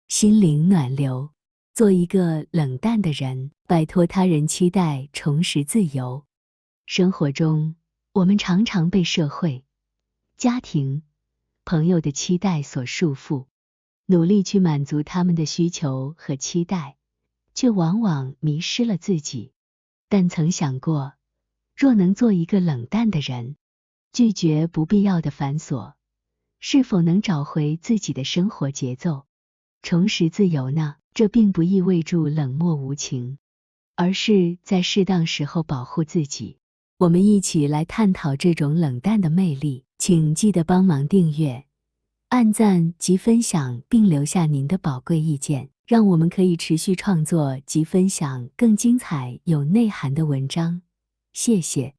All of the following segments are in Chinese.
心灵暖流，做一个冷淡的人，摆脱他人期待，重拾自由。生活中，我们常常被社会、家庭、朋友的期待所束缚，努力去满足他们的需求和期待，却往往迷失了自己。但曾想过，若能做一个冷淡的人，拒绝不必要的繁琐，是否能找回自己的生活节奏，重拾自由呢？这并不意味着冷漠无情，而是在适当时候保护自己。我们一起来探讨这种冷淡的魅力，请记得帮忙订阅、按赞及分享，并留下您的宝贵意见，让我们可以持续创作及分享更精彩有内涵的文章。谢谢。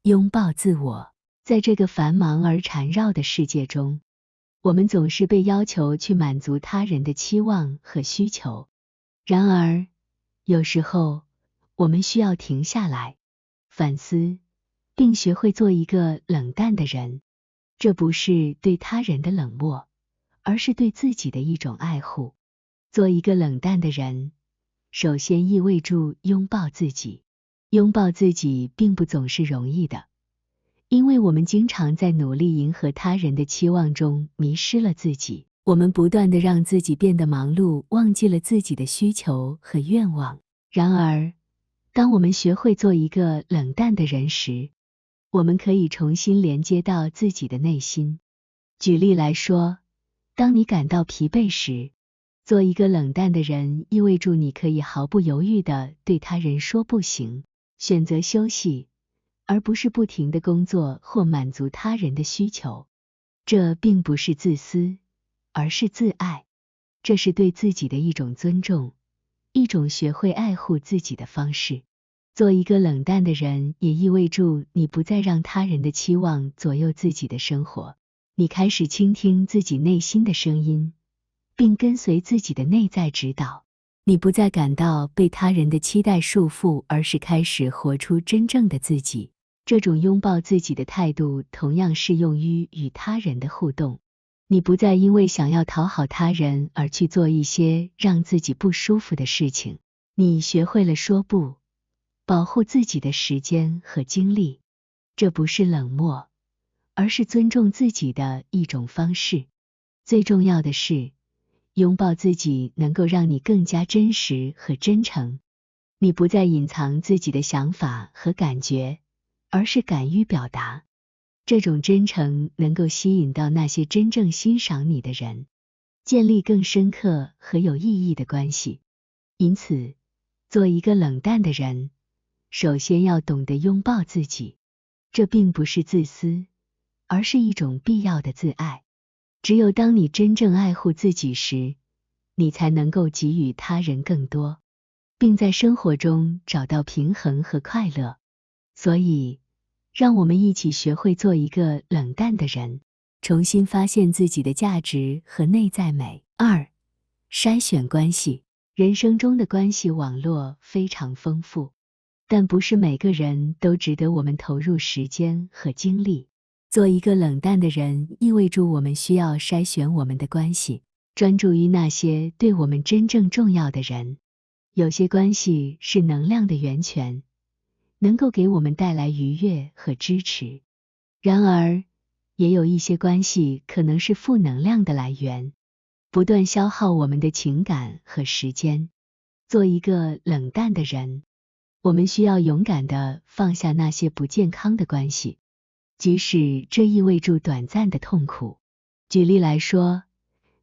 拥抱自我。在这个繁忙而缠绕的世界中，我们总是被要求去满足他人的期望和需求。然而，有时候我们需要停下来，反思，并学会做一个冷淡的人。这不是对他人的冷漠，而是对自己的一种爱护。做一个冷淡的人，首先意味着拥抱自己。拥抱自己并不总是容易的，因为我们经常在努力迎合他人的期望中迷失了自己。我们不断地让自己变得忙碌，忘记了自己的需求和愿望。然而，当我们学会做一个冷淡的人时，我们可以重新连接到自己的内心。举例来说，当你感到疲惫时，做一个冷淡的人意味着你可以毫不犹豫地对他人说不行，选择休息，而不是不停地工作或满足他人的需求。这并不是自私，而是自爱。这是对自己的一种尊重，一种学会爱护自己的方式。做一个冷淡的人也意味着你不再让他人的期望左右自己的生活，你开始倾听自己内心的声音，并跟随自己的内在指导。你不再感到被他人的期待束缚，而是开始活出真正的自己。这种拥抱自己的态度同样适用于与他人的互动。你不再因为想要讨好他人而去做一些让自己不舒服的事情。你学会了说不，保护自己的时间和精力。这不是冷漠，而是尊重自己的一种方式。最重要的是，拥抱自己能够让你更加真实和真诚。你不再隐藏自己的想法和感觉，而是敢于表达。这种真诚能够吸引到那些真正欣赏你的人，建立更深刻和有意义的关系。因此，做一个冷淡的人，首先要懂得拥抱自己。这并不是自私，而是一种必要的自爱。只有当你真正爱护自己时，你才能够给予他人更多，并在生活中找到平衡和快乐。所以，让我们一起学会做一个冷淡的人，重新发现自己的价值和内在美。筛选关系。人生中的关系网络非常丰富，但不是每个人都值得我们投入时间和精力。做一个冷淡的人意味着我们需要筛选我们的关系，专注于那些对我们真正重要的人。有些关系是能量的源泉，能够给我们带来愉悦和支持。然而，也有一些关系可能是负能量的来源，不断消耗我们的情感和时间。做一个冷淡的人，我们需要勇敢地放下那些不健康的关系，即使这意味着短暂的痛苦。举例来说，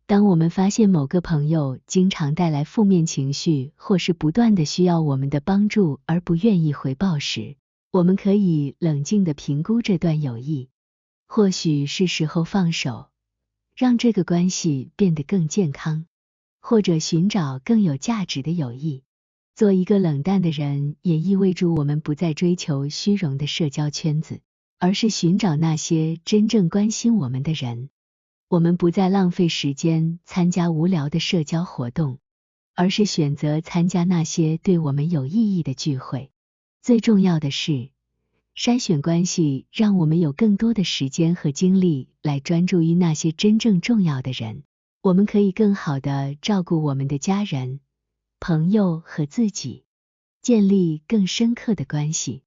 当我们发现某个朋友经常带来负面情绪，或是不断地需要我们的帮助而不愿意回报时，我们可以冷静地评估这段友谊。或许是时候放手，让这个关系变得更健康，或者寻找更有价值的友谊。做一个冷淡的人也意味着我们不再追求虚荣的社交圈子，而是寻找那些真正关心我们的人。我们不再浪费时间参加无聊的社交活动，而是选择参加那些对我们有意义的聚会。最重要的是，筛选关系让我们有更多的时间和精力来专注于那些真正重要的人。我们可以更好地照顾我们的家人、朋友和自己，建立更深刻的关系。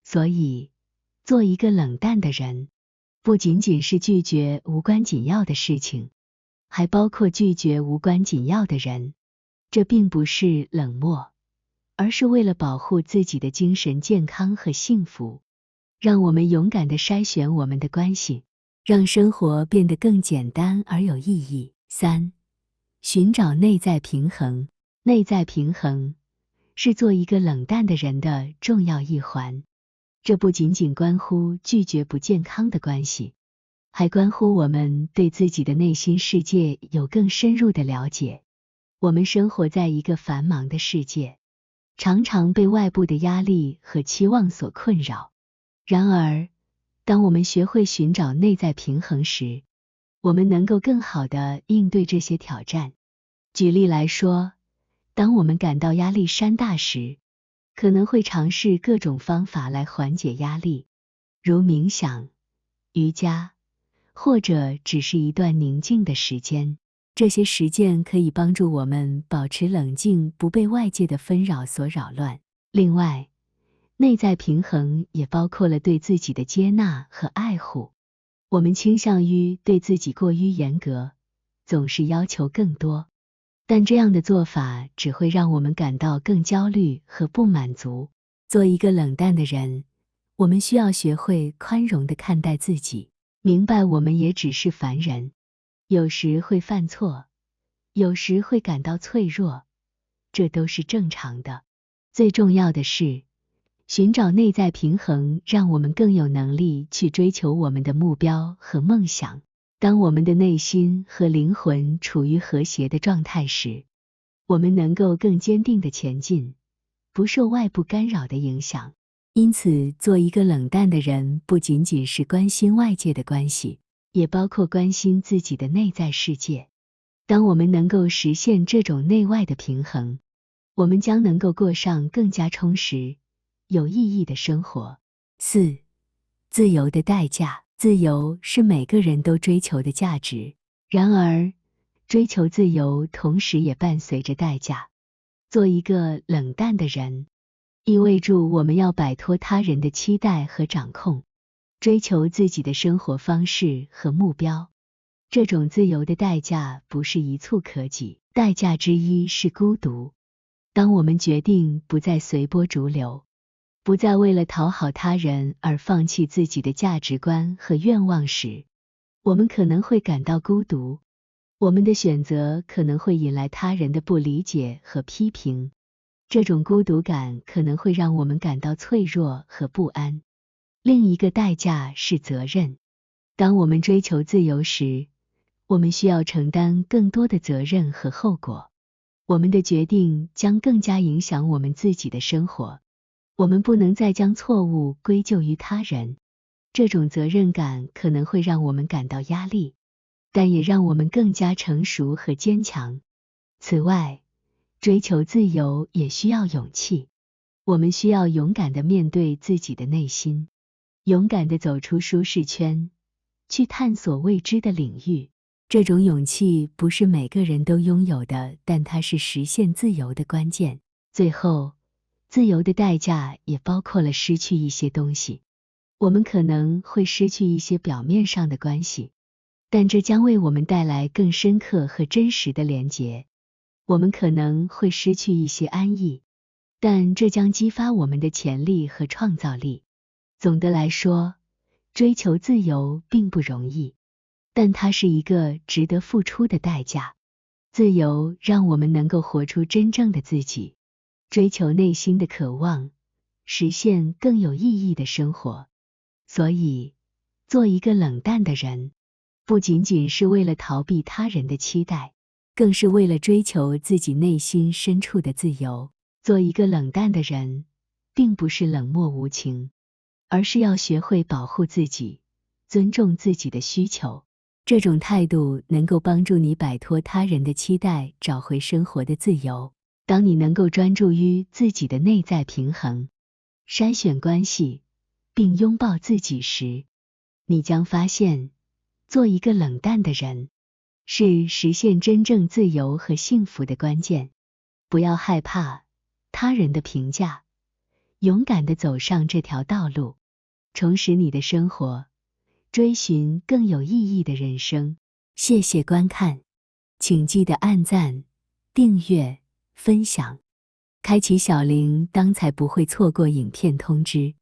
所以，做一个冷淡的人，不仅仅是拒绝无关紧要的事情，还包括拒绝无关紧要的人。这并不是冷漠，而是为了保护自己的精神健康和幸福。让我们勇敢地筛选我们的关系，让生活变得更简单而有意义。3. 寻找内在平衡。内在平衡是做一个冷淡的人的重要一环。这不仅仅关乎拒绝不健康的关系，还关乎我们对自己的内心世界有更深入的了解。我们生活在一个繁忙的世界，常常被外部的压力和期望所困扰。然而，当我们学会寻找内在平衡时，我们能够更好地应对这些挑战。举例来说，当我们感到压力山大时，可能会尝试各种方法来缓解压力，如冥想、瑜伽，或者只是一段宁静的时间。这些实践可以帮助我们保持冷静，不被外界的纷扰所扰乱。另外，内在平衡也包括了对自己的接纳和爱护。我们倾向于对自己过于严格，总是要求更多，但这样的做法只会让我们感到更焦虑和不满足。做一个冷淡的人，我们需要学会宽容地看待自己，明白我们也只是凡人，有时会犯错，有时会感到脆弱，这都是正常的。最重要的是，寻找内在平衡让我们更有能力去追求我们的目标和梦想。当我们的内心和灵魂处于和谐的状态时，我们能够更坚定地前进，不受外部干扰的影响。因此，做一个冷淡的人不仅仅是关心外界的关系，也包括关心自己的内在世界。当我们能够实现这种内外的平衡，我们将能够过上更加充实、有意义的生活。4. 自由的代价。自由是每个人都追求的价值，然而，追求自由同时也伴随着代价。做一个冷淡的人，意味着我们要摆脱他人的期待和掌控，追求自己的生活方式和目标。这种自由的代价不是一蹴可及，代价之一是孤独。当我们决定不再随波逐流，不再为了讨好他人而放弃自己的价值观和愿望时，我们可能会感到孤独。我们的选择可能会引来他人的不理解和批评，这种孤独感可能会让我们感到脆弱和不安。另一个代价是责任。当我们追求自由时，我们需要承担更多的责任和后果。我们的决定将更加影响我们自己的生活。我们不能再将错误归咎于他人，这种责任感可能会让我们感到压力，但也让我们更加成熟和坚强。此外，追求自由也需要勇气。我们需要勇敢地面对自己的内心，勇敢地走出舒适圈，去探索未知的领域。这种勇气不是每个人都拥有的，但它是实现自由的关键。最后，自由的代价也包括了失去一些东西。我们可能会失去一些表面上的关系，但这将为我们带来更深刻和真实的连结。我们可能会失去一些安逸，但这将激发我们的潜力和创造力。总的来说，追求自由并不容易，但它是一个值得付出的代价。自由让我们能够活出真正的自己，追求内心的渴望，实现更有意义的生活。所以，做一个冷淡的人，不仅仅是为了逃避他人的期待，更是为了追求自己内心深处的自由。做一个冷淡的人，并不是冷漠无情，而是要学会保护自己，尊重自己的需求。这种态度能够帮助你摆脱他人的期待，找回生活的自由。当你能够专注于自己的内在平衡，筛选关系，并拥抱自己时，你将发现，做一个冷淡的人，是实现真正自由和幸福的关键。不要害怕他人的评价，勇敢地走上这条道路，重拾你的生活，追寻更有意义的人生。谢谢观看，请记得按赞、订阅、分享，开启小铃铛才不会错过影片通知。